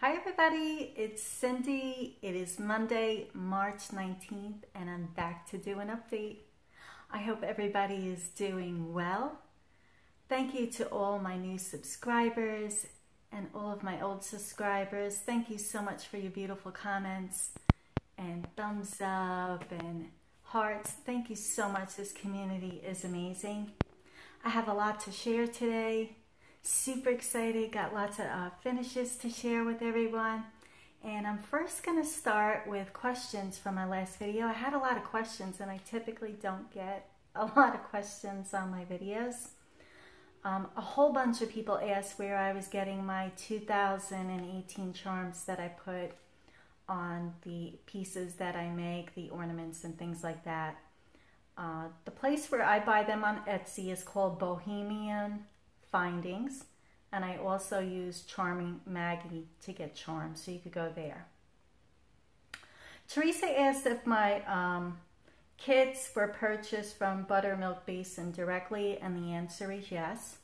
Hi everybody, it's Cindy. It is Monday, March 19th, and I'm back to do an update. I hope everybody is doing well. Thank you to all my new subscribers and all of my old subscribers. Thank you so much for your beautiful comments and thumbs up and hearts. Thank you so much. This community is amazing. I have a lot to share today. Super excited, got lots of finishes to share with everyone. And I'm first going to start with questions from my last video. I had a lot of questions and I typically don't get a lot of questions on my videos. A whole bunch of people asked where I was getting my 2018 charms that I put on the pieces that I make, the ornaments and things like that. The place where I buy them on Etsy is called BohemianFindings, and I also use Charming Maggie to get charms, so you could go there. Teresa asked if my kits were purchased from Buttermilk Basin directly, and the answer is yes.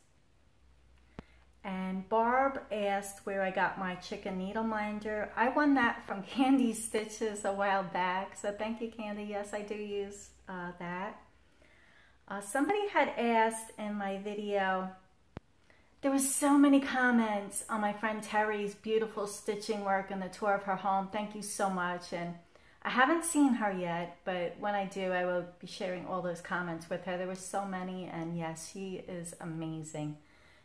And Barb asked where I got my chicken needle minder. I won that from CandyStitches a while back, so thank you, Candy. Yes, I do use that. Somebody had asked in my video, there was so many comments on my friend Terry's beautiful stitching work and the tour of her home. Thank you so much. And I haven't seen her yet, but when I do, I will be sharing all those comments with her. There were so many, and yes, she is amazing.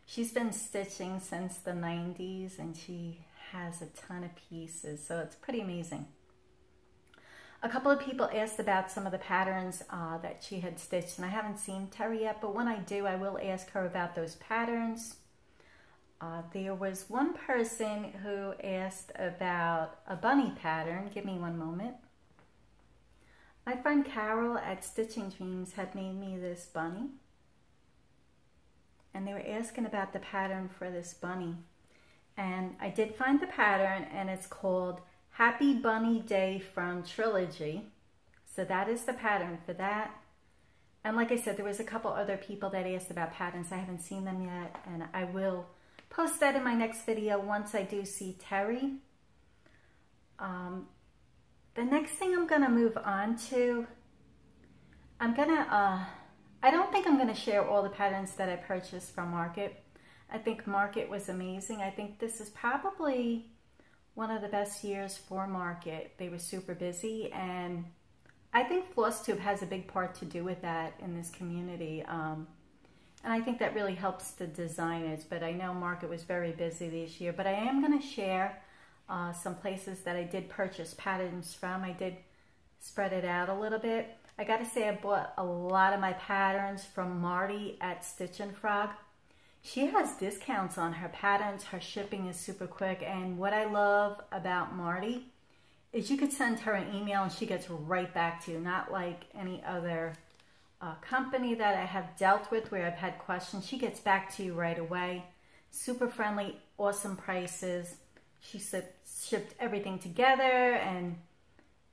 She's been stitching since the 90s, and she has a ton of pieces, so it's pretty amazing. A couple of people asked about some of the patterns that she had stitched, and I haven't seen Terry yet, but when I do, I will ask her about those patterns. There was one person who asked about a bunny pattern. Give me one moment. My friend Carol at Stitching Dreams had made me this bunny, and they were asking about the pattern for this bunny. And I did find the pattern, and it's called Happy Bunny Day from Trilogy. So that is the pattern for that. And like I said, there was a couple other people that asked about patterns. I haven't seen them yet, and I will post that in my next video once I do see Terry. The next thing I'm gonna move on to, I don't think I'm gonna share all the patterns that I purchased from Market. I think Market was amazing. I think this is probably one of the best years for Market. They were super busy, and I think Flosstube has a big part to do with that in this community. And I think that really helps the designers, but I know Market was very busy this year. But I am going to share some places that I did purchase patterns from. I did spread it out a little bit. I got to say I bought a lot of my patterns from Marty at Stitch and Frog. She has discounts on her patterns. Her shipping is super quick. And what I love about Marty is you could send her an email and she gets right back to you. Not like any other company that I have dealt with where I've had questions. She gets back to you right away. Super friendly, awesome prices. She shipped everything together, and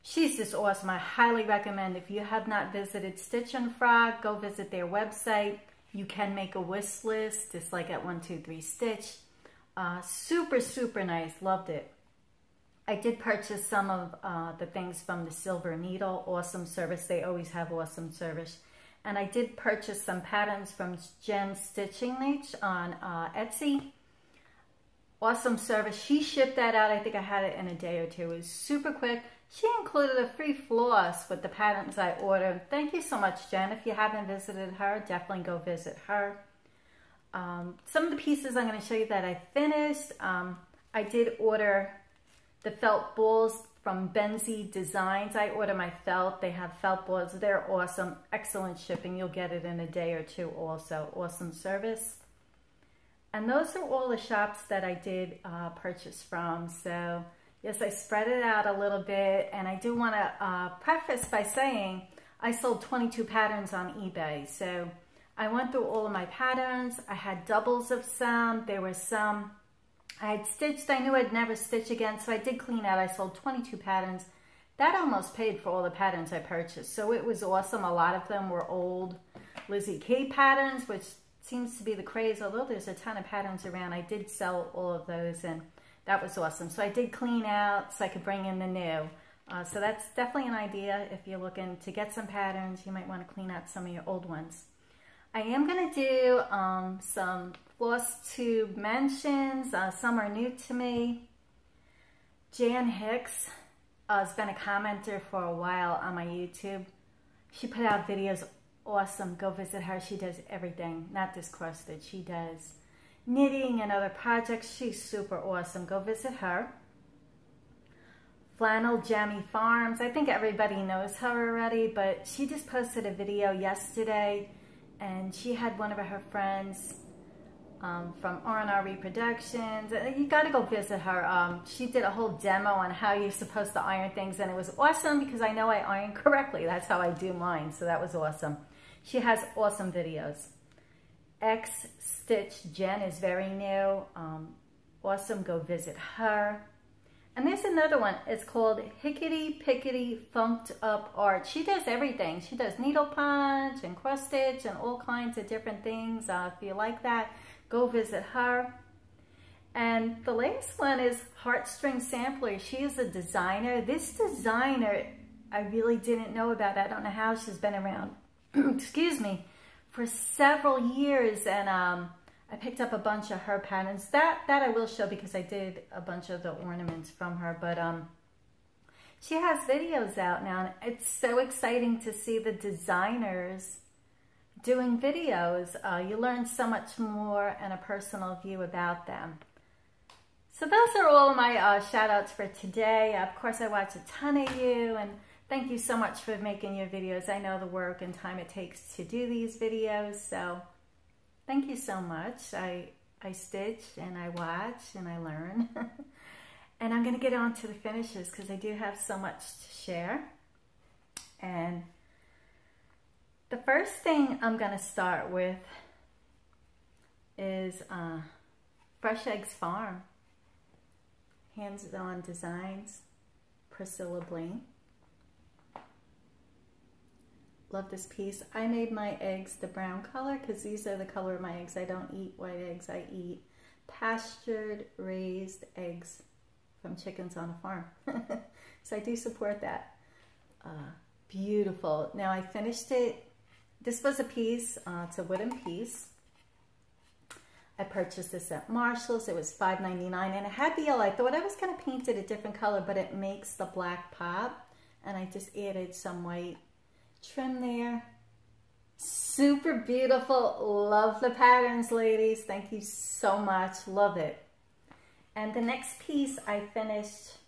she's just awesome. I highly recommend, if you have not visited Stitch and Frog, go visit their website. You can make a wish list, just like at 123 Stitch. Super, super nice. Loved it. I did purchase some of the things from the Silver Needle. Awesome service. They always have awesome service. And I did purchase some patterns from JensStitchingNiche on Etsy. Awesome service. She shipped that out. I think I had it in a day or two. It was super quick. She included a free floss with the patterns I ordered. Thank you so much, Jen. If you haven't visited her, definitely go visit her. Some of the pieces I'm going to show you that I finished. I did order the felt balls from BenzieDesign. I order my felt. They have felt balls. They're awesome. Excellent shipping. You'll get it in a day or two also. Awesome service. And those are all the shops that I did purchase from. So yes, I spread it out a little bit, and I do want to preface by saying I sold 22 patterns on eBay. So I went through all of my patterns. I had doubles of some. There were some I had stitched. I knew I'd never stitch again, so I did clean out. I sold 22 patterns. That almost paid for all the patterns I purchased. So it was awesome. A lot of them were old Lizzie K patterns, which seems to be the craze. Although there's a ton of patterns around, I did sell all of those, and that was awesome. So I did clean out so I could bring in the new. So that's definitely an idea. If you're looking to get some patterns, you might want to clean out some of your old ones. I am going to do some Flosstube mentions. Some are new to me. Jan Hicks has been a commenter for a while on my YouTube. She put out videos awesome. Go visit her. She does everything, not just cross stitch. She does knitting and other projects. She's super awesome. Go visit her. Flannel Jammy Farms. I think everybody knows her already, but she just posted a video yesterday, and she had one of her friends from R&R Reproductions. You got to go visit her. She did a whole demo on how you're supposed to iron things, and it was awesome because I know I iron correctly. That's how I do mine, so that was awesome. She has awesome videos. X-StitchJen is very new. Awesome. Go visit her. And there's another one. It's called Hickety, Pickety, Funked Up Art. She does everything. She does needle punch and cross stitch and all kinds of different things. If you like that, go visit her. And the last one is Heartstring Sampler. She is a designer. This designer, I really didn't know about. I don't know how she's been around, excuse me, for several years. And I picked up a bunch of her patterns. That I will show because I did a bunch of the ornaments from her. But she has videos out now. And it's so exciting to see the designers doing videos. You learn so much more and a personal view about them. So those are all of my shout outs for today. Of course, I watch a ton of you, and thank you so much for making your videos. I know the work and time it takes to do these videos, so thank you so much. I stitch and I watch and I learn. And I'm going to get on to the finishes because I do have so much to share. And the first thing I'm going to start with is Fresh Eggs Farm. Hands-on Designs, Priscilla Blaine. Love this piece. I made my eggs the brown color because these are the color of my eggs. I don't eat white eggs. I eat pastured, raised eggs from chickens on a farm. So I do support that. Beautiful. Now I finished it. This was a piece. It's a wooden piece. I purchased this at Marshall's. It was $5.99 and it had the yellow. I thought I was going to paint it a different color, but it makes the black pop. And I just added some white trim there. Super beautiful. Love the patterns, ladies. Thank you so much. Love it. And the next piece I finished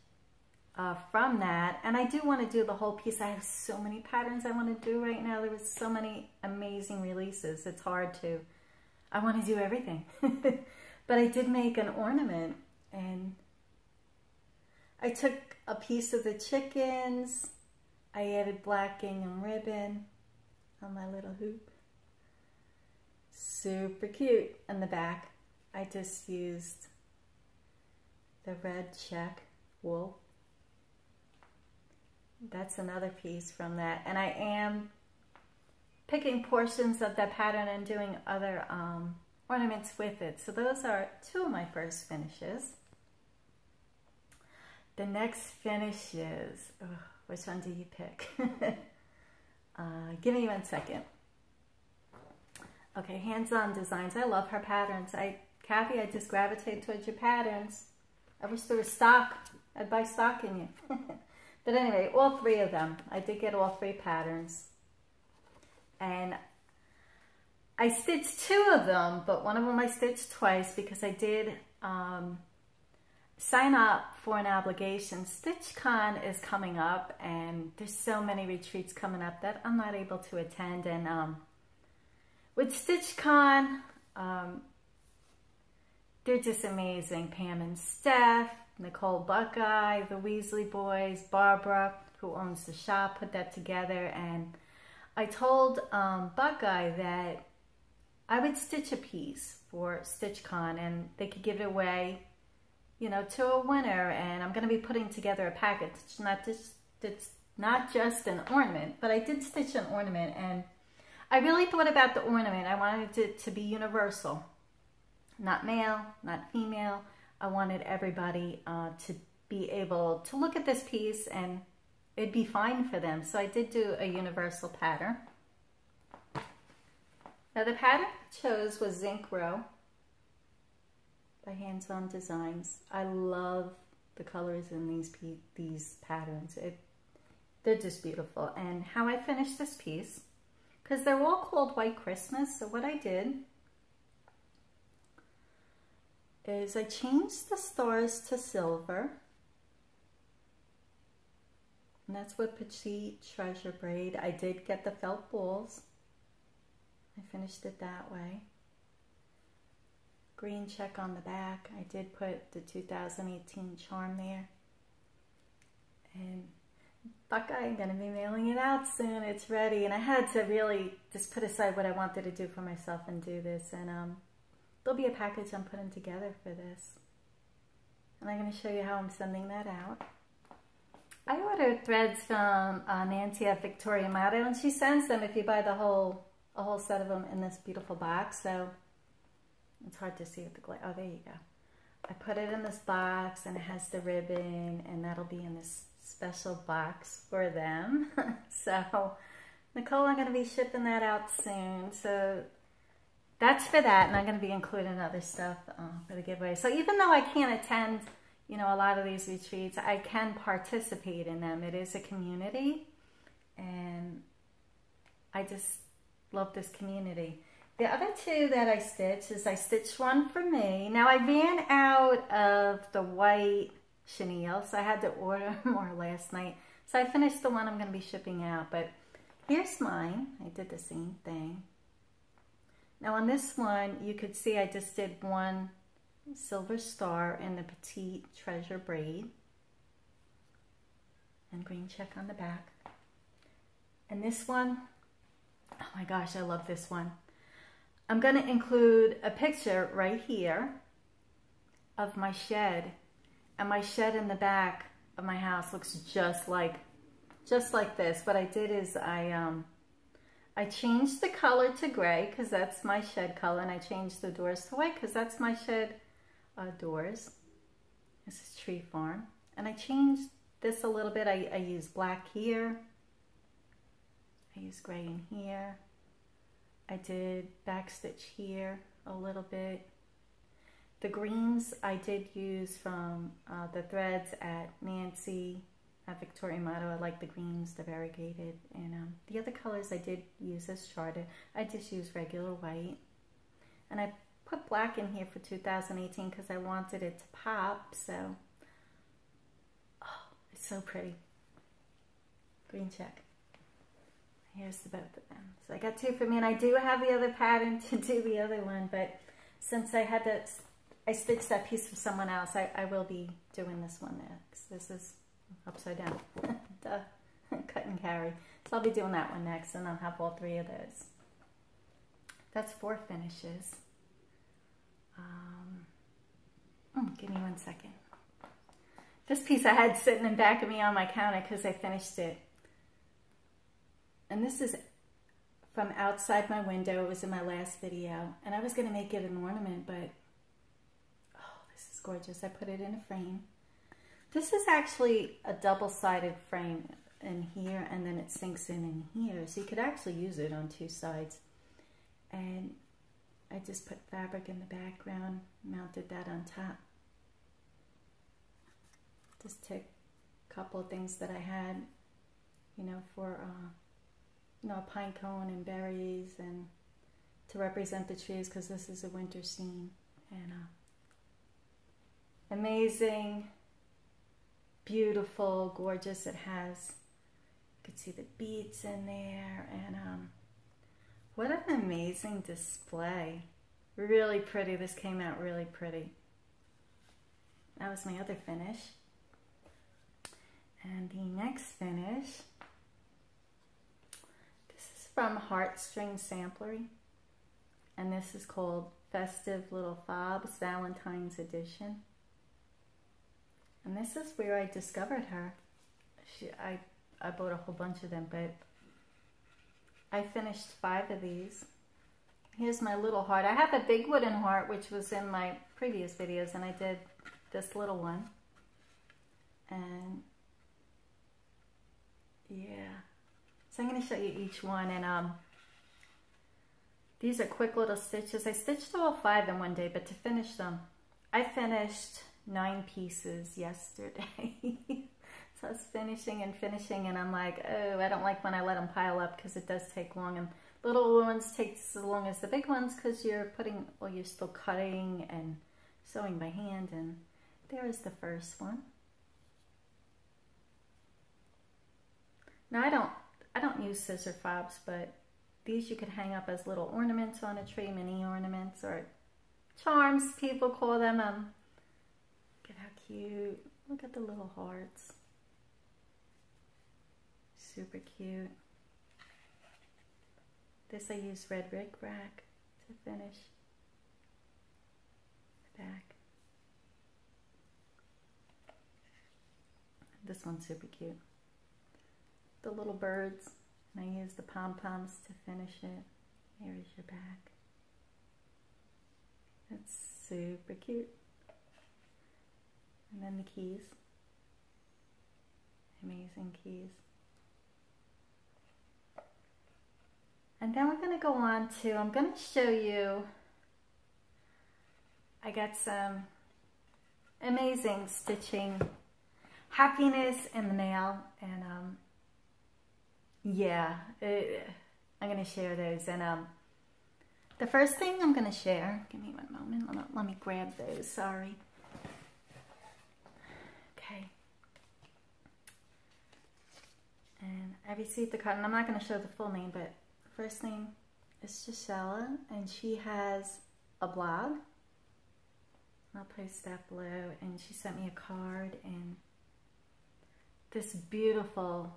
from that, and I do want to do the whole piece. I have so many patterns I want to do right now. There was so many amazing releases. It's hard to, I want to do everything. But I did make an ornament, and I took a piece of the chickens. I added black gingham ribbon on my little hoop. Super cute. In the back, I just used the red check wool. That's another piece from that. And I am picking portions of that pattern and doing other ornaments with it. So those are two of my first finishes. The next finishes, which one do you pick? Give me 1 second. Okay, Hands-On Designs. I love her patterns. Kathy, I just gravitate towards your patterns. I wish there was stock. I'd buy stock in you. But anyway, all three of them. I did get all three patterns. And I stitched two of them, but one of them I stitched twice because I did sign up for an obligation. StitchCon is coming up, and there's so many retreats coming up that I'm not able to attend. And with StitchCon, they're just amazing. Pam and Steph, Nicole Buckeye, the Weasley boys, Barbara, who owns the shop, put that together. And I told Buckeye that I would stitch a piece for StitchCon and they could give it away, you know, to a winner. And I'm going to be putting together a package. It's not just an ornament, but I did stitch an ornament, and I really thought about the ornament. I wanted it to be universal. Not male, not female. I wanted everybody to be able to look at this piece and it'd be fine for them. So I did do a universal pattern. Now the pattern I chose was Zinc Row by Hands On Designs. I love the colors in these patterns. They're just beautiful. And how I finished this piece, because they're all called White Christmas, so what I did is I changed the stars to silver. And that's with Petite Treasure braid. I did get the felt balls. I finished it that way. Green check on the back. I did put the 2018 charm there. And Buckeye, I'm going to be mailing it out soon. It's ready. And I had to really just put aside what I wanted to do for myself and do this. And there'll be a package I'm putting together for this. And I'm going to show you how I'm sending that out. I ordered threads from Nancy at Victoria Motto, and she sends them if you buy a whole set of them in this beautiful box. So it's hard to see with the glare. Oh, there you go. I put it in this box, and it has the ribbon, and that'll be in this special box for them. So Nicole, I'm going to be shipping that out soon. So that's for that, and I'm going to be including other stuff for the giveaway. So even though I can't attend, you know, a lot of these retreats, I can participate in them. It is a community, and I just love this community. The other two that I stitched is I stitched one for me. Now I ran out of the white chenille, so I had to order more last night. So I finished the one I'm going to be shipping out, but here's mine. I did the same thing. Now on this one, you could see I just did one silver star in the Petite Treasure braid and green check on the back. And this one, oh my gosh, I love this one. I'm going to include a picture right here of my shed, and my shed in the back of my house looks just like this. What I did is I changed the color to gray because that's my shed color, and I changed the doors to white because that's my shed doors. This is Tree Farm, and I changed this a little bit. I used black here, I used gray in here, I did backstitch here a little bit. The greens I did use from the threads at Nancy at Victoria Motto. I like the greens, the variegated, and the other colors I did use as charted. I just used regular white, and I put black in here for 2018 because I wanted it to pop. So, oh, it's so pretty. Green check. Here's the both of them. So I got two for me, and I do have the other pattern to do the other one, but since I stitched that piece for someone else, I will be doing this one next. This is upside down. Duh. Cut and carry. So I'll be doing that one next, and I'll have all three of those. That's 4 finishes. Give me 1 second. This piece I had sitting in back of me on my counter because I finished it. And this is from outside my window. It was in my last video. And I was going to make it an ornament, but oh, this is gorgeous. I put it in a frame. This is actually a double-sided frame in here, and then it sinks in here. So you could actually use it on 2 sides. And I just put fabric in the background, mounted that on top. Just took a couple of things that I had, you know, for you know, a pine cone and berries, and to represent the trees because this is a winter scene. And amazing, beautiful, gorgeous. It has, you can see the beads in there, and what an amazing display. Really pretty. This came out really pretty. That was my other finish. And the next finish, this is from Heartstring Sampler, and this is called Festive Little Fobs Valentine's Edition. And this is where I discovered her. I bought a whole bunch of them, but I finished 5 of these. Here's my little heart. I have a big wooden heart, which was in my previous videos, and I did this little one. And yeah, so I'm going to show you each one. And these are quick little stitches. I stitched all 5 in one day, but to finish them, I finished 9 pieces yesterday. So I was finishing, and I'm like, oh, I don't like when I let them pile up because it does take long. And little ones take as long as the big ones because you're putting, well, you're still cutting and sewing by hand. And there's the first one. Now I don't use scissor fobs, but these you could hang up as little ornaments on a tree, mini ornaments or charms, people call them. Look at how cute. Look at the little hearts. Super cute. This I use red rickrack to finish the back. This one's super cute. The little birds, and I use the pom-poms to finish it. Here's your back. That's super cute. And then the keys. Amazing keys. And then we're going to go on to, I'm going to show you, I got some amazing stitching happiness in the mail, and yeah, I'm going to share those. And the first thing I'm going to share, give me one moment, let me grab those, sorry. Okay. And I received the card, and I'm not going to show the full name, but first name is Gisela, and she has a blog. I'll post that below. And she sent me a card and this beautiful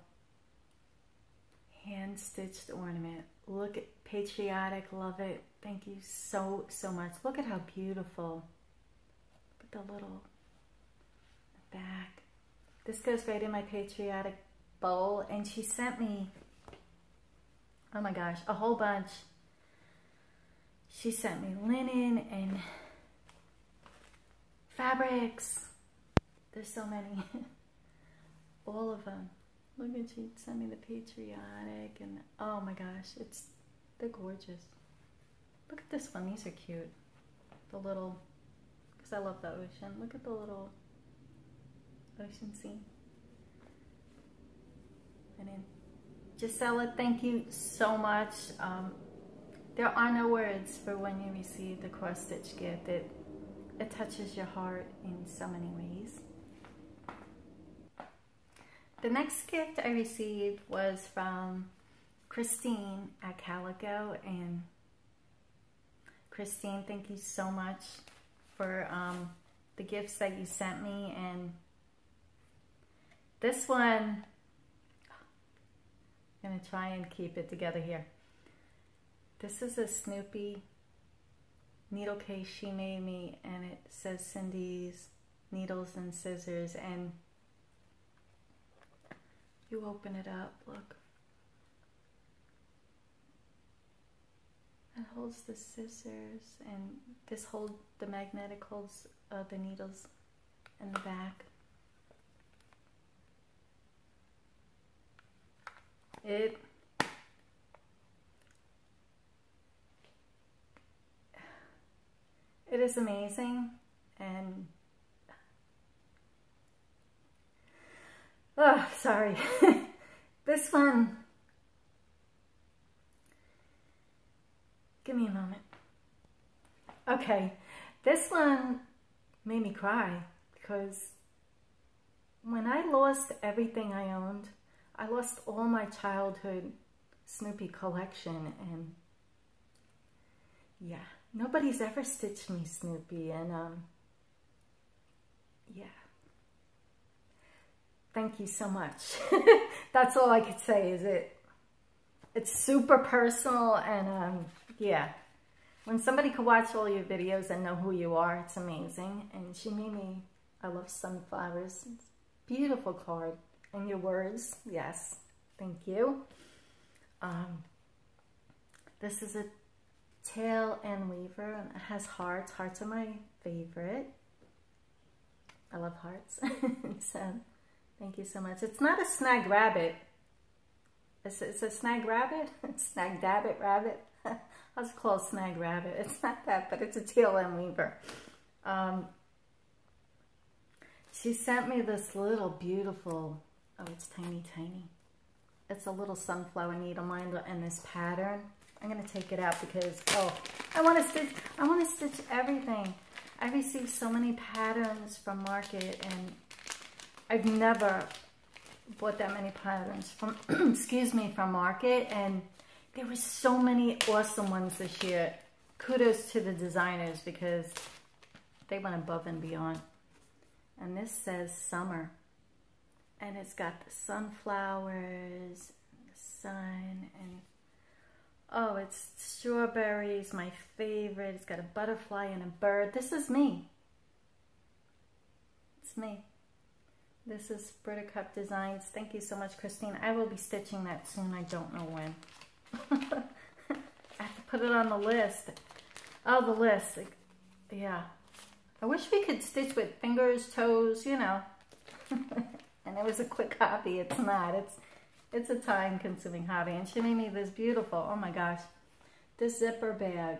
hand-stitched ornament. Look at, patriotic, love it. Thank you so much. Look at how beautiful. Look at the little back. This goes right in my patriotic bowl, and she sent me, oh my gosh, a whole bunch. She sent me linen and fabrics. There's so many. All of them. Look at, she sent me the patriotic, and oh my gosh, they're gorgeous. Look at this one. These are cute. The little, because I love the ocean. Look at the little ocean scene. And then Gisela, thank you so much. There are no words for when you receive the cross-stitch gift. It touches your heart in so many ways. The next gift I received was from Christine at Calico. And Christine, thank you so much for the gifts that you sent me. And this one, I'm going to try and keep it together here. This is a Snoopy needle case she made me, and it says Cindy's Needles and Scissors, and you open it up, look. It holds the scissors, and this holds, the magnetic holds the needles in the back. It is amazing, and oh, sorry. This one, give me a moment. Okay, this one made me cry because when I lost everything I owned, I lost all my childhood Snoopy collection, and yeah, nobody's ever stitched me Snoopy, and yeah. Thank you so much. That's all I could say. Is it's super personal, and yeah. When somebody can watch all your videos and know who you are, it's amazing. And she made me, I love sunflowers. It's a beautiful card. And your words, yes, thank you. This is a tail and weaver, and it has hearts. Hearts are my favorite. I love hearts. So thank you so much. It's not a snag rabbit. It's a snag rabbit? Snag dabbit rabbit? I was called snag rabbit. It's not that, but it's a TLM weaver. She sent me this little beautiful, oh, it's tiny, tiny. It's a little sunflower needle minder in this pattern. I'm going to take it out because, oh, I want to stitch everything. I received so many patterns from Market, and I've never bought that many patterns from, excuse me, from Market, and there were so many awesome ones this year. Kudos to the designers because they went above and beyond. And this says summer, and it's got the sunflowers, the sun, and oh, it's strawberries, my favorite. It's got a butterfly and a bird. This is me. It's me. This is Buttercup Designs. Thank you so much, Christine. I will be stitching that soon. I don't know when. I have to put it on the list. Oh, the list. Yeah. I wish we could stitch with fingers, toes, you know. And it was a quick hobby. It's not. It's a time-consuming hobby. And she made me this beautiful, oh my gosh, this zipper bag.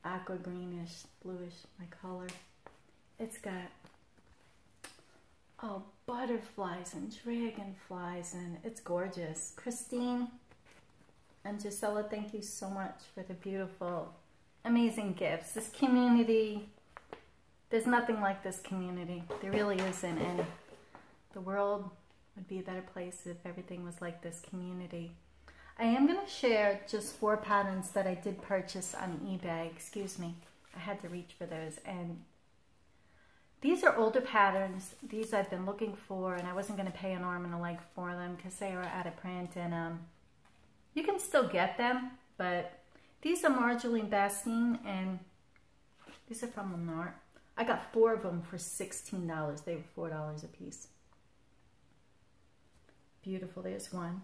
Aqua greenish, bluish, my color. It's got, oh, butterflies and dragonflies, and it's gorgeous. Christine and Gisela, thank you so much for the beautiful, amazing gifts. This community, there's nothing like this community. There really isn't, and the world would be a better place if everything was like this community. I am going to share just 4 patterns that I did purchase on eBay. Excuse me, I had to reach for those. And these are older patterns. These I've been looking for, and I wasn't going to pay an arm and a leg for them because they were out of print. And you can still get them, but these are Marjorie Bastine, and these are from Menard. I got 4 of them for $16. They were $4 a piece. Beautiful. There's one.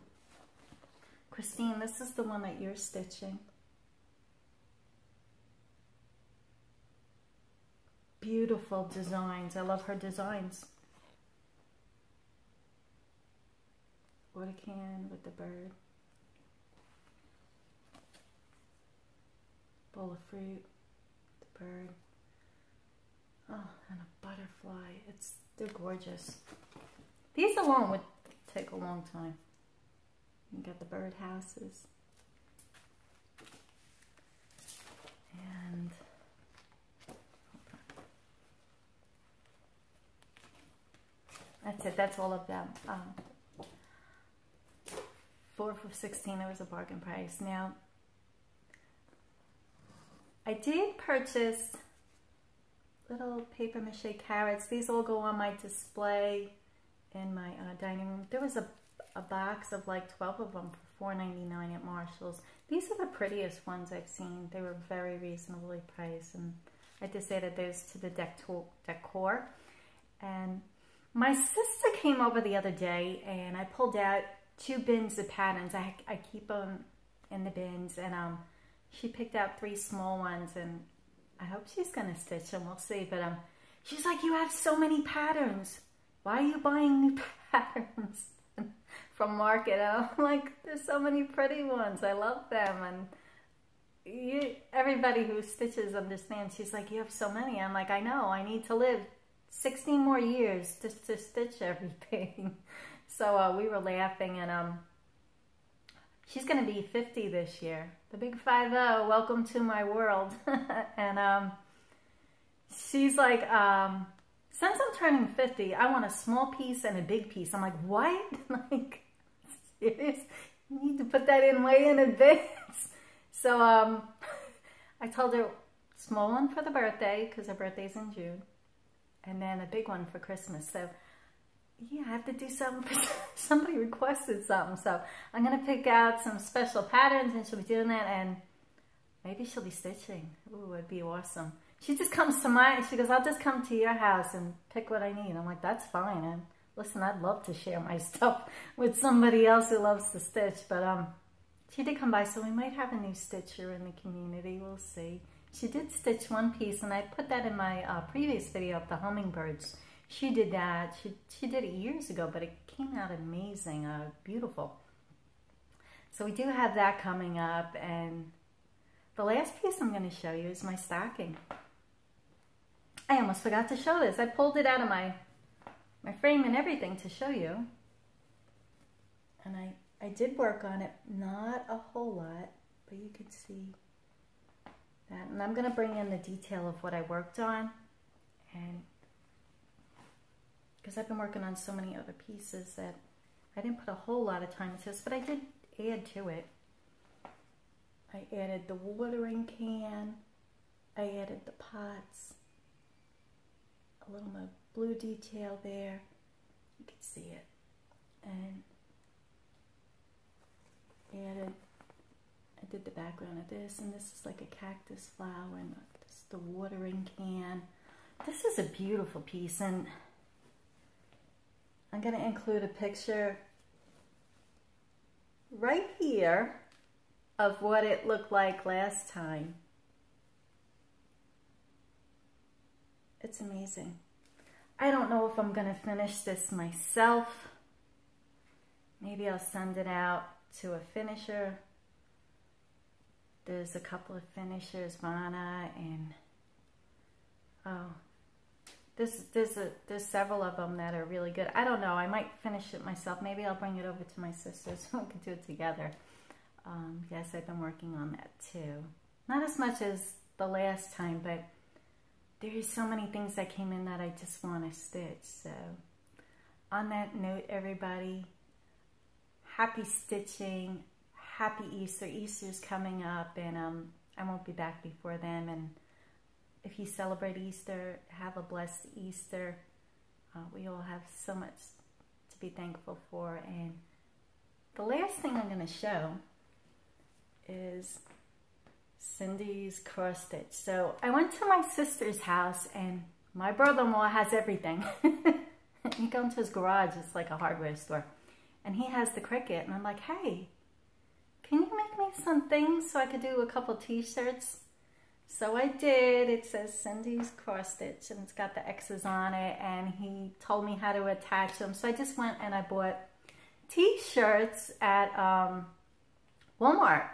Christine, this is the one that you're stitching. Beautiful designs. I love her designs. Water can with the bird. Bowl of fruit. The bird. Oh, and a butterfly. They're gorgeous. These alone would take a long time. You got the bird houses. And that's it. That's all of them. 4 for $16. It was a bargain price. Now, I did purchase little paper mache carrots. These all go on my display in my dining room. There was a box of like 12 of them for $4.99 at Marshall's. These are the prettiest ones I've seen. They were very reasonably priced, and I just added those to the decor. And my sister came over the other day, and I pulled out 2 bins of patterns. I keep them in the bins, and she picked out 3 small ones, and I hope she's gonna stitch them. We'll see. But she's like, "You have so many patterns. Why are you buying new patterns from Market?" And I'm like, "There's so many pretty ones. I love them." And everybody who stitches understands. She's like, "You have so many." I'm like, "I know. I need to live 16 more years just to stitch everything." So we were laughing, and she's going to be 50 this year. The big 50. Welcome to my world. And she's like, "Since I'm turning 50, I want a small piece and a big piece." I'm like, "What?" Like, serious? You need to put that in way in advance. So I told her small one for the birthday, because her birthday's in June, and then a big one for Christmas. So yeah, I have to do something for somebody requested something. So I'm going to pick out some special patterns, and she'll be doing that, and maybe she'll be stitching. Ooh, it'd be awesome. She just comes to she goes, "I'll just come to your house and pick what I need." I'm like, "That's fine." And listen, I'd love to share my stuff with somebody else who loves to stitch. But she did come by, so we might have a new stitcher in the community. We'll see. She did stitch one piece, and I put that in my previous video of the hummingbirds. She did that. She did it years ago, but it came out amazing, beautiful. So we do have that coming up, and the last piece I'm going to show you is my stocking. I almost forgot to show this. I pulled it out of my frame and everything to show you. And I did work on it, not a whole lot, but you can see that. And I'm going to bring in the detail of what I worked on, and because I've been working on so many other pieces that I didn't put a whole lot of time into this, but I did add to it. I added the watering can, I added the pots, a little more blue detail there, you can see it, and I did the background of this, and this is like a cactus flower, and this is the watering can. This is a beautiful piece, and I'm going to include a picture right here of what it looked like last time. It's amazing. I don't know if I'm going to finish this myself. Maybe I'll send it out to a finisher. There's a couple of finishers, Vanna, and there's several of them that are really good. I don't know. I might finish it myself. Maybe I'll bring it over to my sisters so we can do it together. Yes, I've been working on that too. Not as much as the last time, but there's so many things that came in that I just want to stitch. So on that note, everybody, happy stitching, happy Easter. Easter's coming up, and I won't be back before then. And if you celebrate Easter, have a blessed Easter. We all have so much to be thankful for. And the last thing I'm going to show is Cindy's cross stitch. So I went to my sister's house, and my brother-in-law has everything. You go into his garage, it's like a hardware store, and he has the Cricut, and I'm like, hey, can you make me some things so I could do a couple t-shirts? So I did. It says Cindy's cross stitch, and it's got the X's on it, and he told me how to attach them. So I just went and I bought t-shirts at Walmart,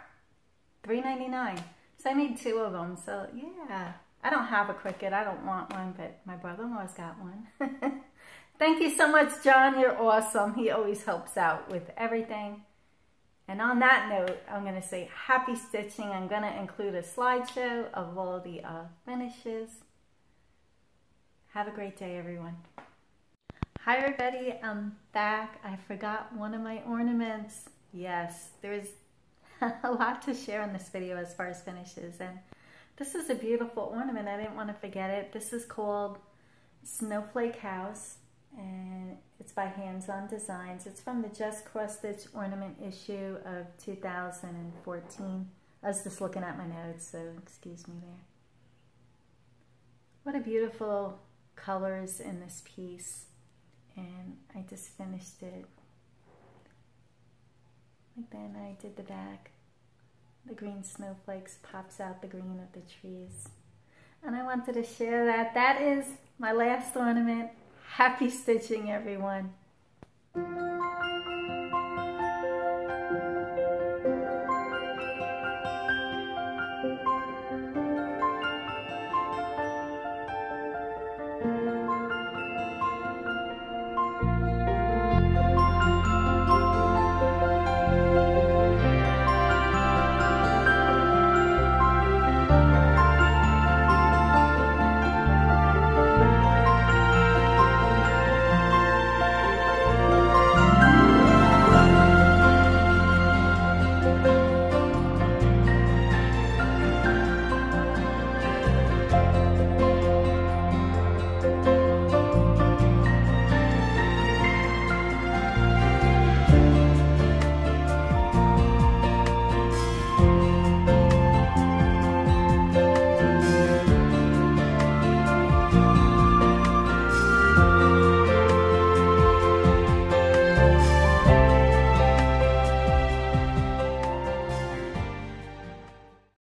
$3.99. So I made 2 of them. So yeah, I don't have a Cricut. I don't want one, but my brother-in-law's got one. Thank you so much, John. You're awesome. He always helps out with everything. And on that note, I'm going to say happy stitching. I'm going to include a slideshow of all the finishes. Have a great day, everyone. Hi, everybody. I'm back. I forgot one of my ornaments. Yes, there's a lot to share in this video as far as finishes. And this is a beautiful ornament. I didn't want to forget it. This is called Snowflake House, and it's by Hands On Designs. It's from the Just Cross Stitch Ornament issue of 2014. I was just looking at my notes, so excuse me there. What a beautiful colors in this piece. And I just finished it. Like then I did the back. The green snowflakes pops out the green of the trees. And I wanted to share that. That is my last ornament. Happy stitching, everyone.